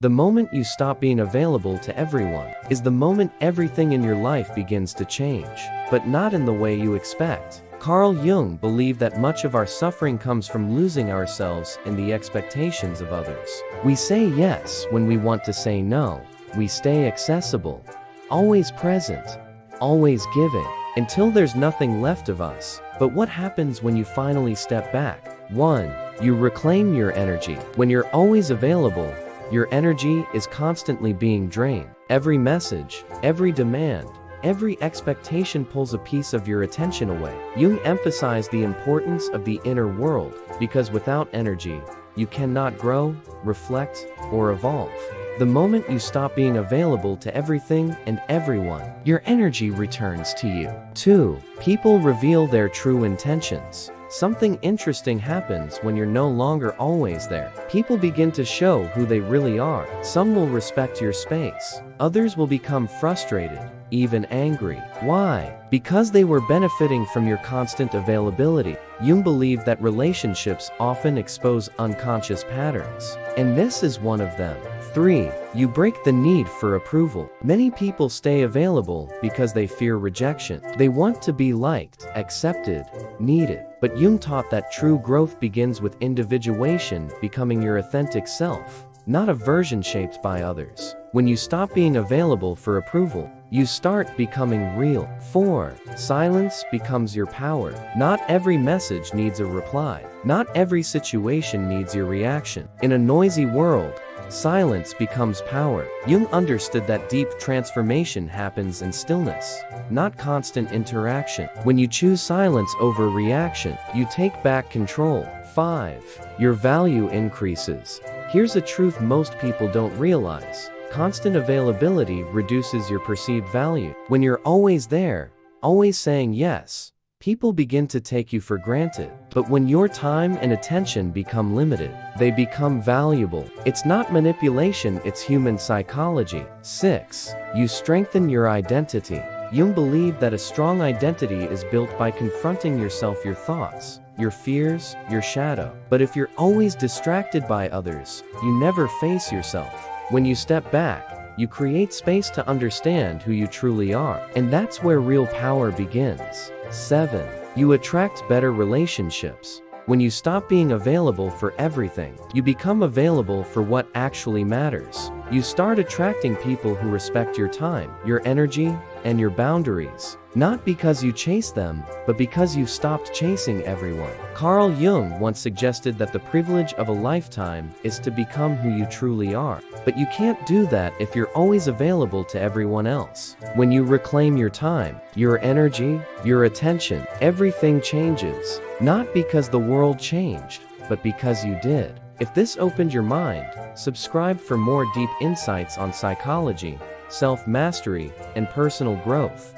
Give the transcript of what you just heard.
The moment you stop being available to everyone is the moment everything in your life begins to change, but not in the way you expect. Carl Jung believed that much of our suffering comes from losing ourselves in the expectations of others. We say yes when we want to say no. We stay accessible, always present, always giving, until there's nothing left of us. But what happens when you finally step back? 1. You reclaim your energy. When you're always available, your energy is constantly being drained. Every message, every demand, every expectation pulls a piece of your attention away. Jung emphasized the importance of the inner world, because without energy, you cannot grow, reflect, or evolve. The moment you stop being available to everything and everyone, your energy returns to you. 2. People reveal their true intentions. Something interesting happens when you're no longer always there. People begin to show who they really are. Some will respect your space. Others will become frustrated, even angry. Why? Because they were benefiting from your constant availability. Jung believed that relationships often expose unconscious patterns, and this is one of them. 3. You break the need for approval. Many people stay available because they fear rejection. They want to be liked, accepted, needed. But Jung taught that true growth begins with individuation, becoming your authentic self, not a version shaped by others. When you stop being available for approval, you start becoming real. 4. Silence becomes your power. Not every message needs a reply. Not every situation needs your reaction. In a noisy world, silence becomes power. Jung understood that deep transformation happens in stillness, not constant interaction. When you choose silence over reaction, you take back control. 5. Your value increases. Here's a truth most people don't realize. Constant availability reduces your perceived value. When you're always there, always saying yes, people begin to take you for granted. But when your time and attention become limited, they become valuable. It's not manipulation, it's human psychology. 6. You strengthen your identity. Jung believed that a strong identity is built by confronting yourself, your thoughts, your fears, your shadow. But if you're always distracted by others, you never face yourself. When you step back, you create space to understand who you truly are. And that's where real power begins. 7. You attract better relationships. When you stop being available for everything, you become available for what actually matters. You start attracting people who respect your time, your energy, and your boundaries. Not because you chase them, but because you stopped chasing everyone. Carl Jung once suggested that the privilege of a lifetime is to become who you truly are. But you can't do that if you're always available to everyone else. When you reclaim your time, your energy, your attention, everything changes. Not because the world changed, but because you did. If this opened your mind, subscribe for more deep insights on psychology, self-mastery, and personal growth.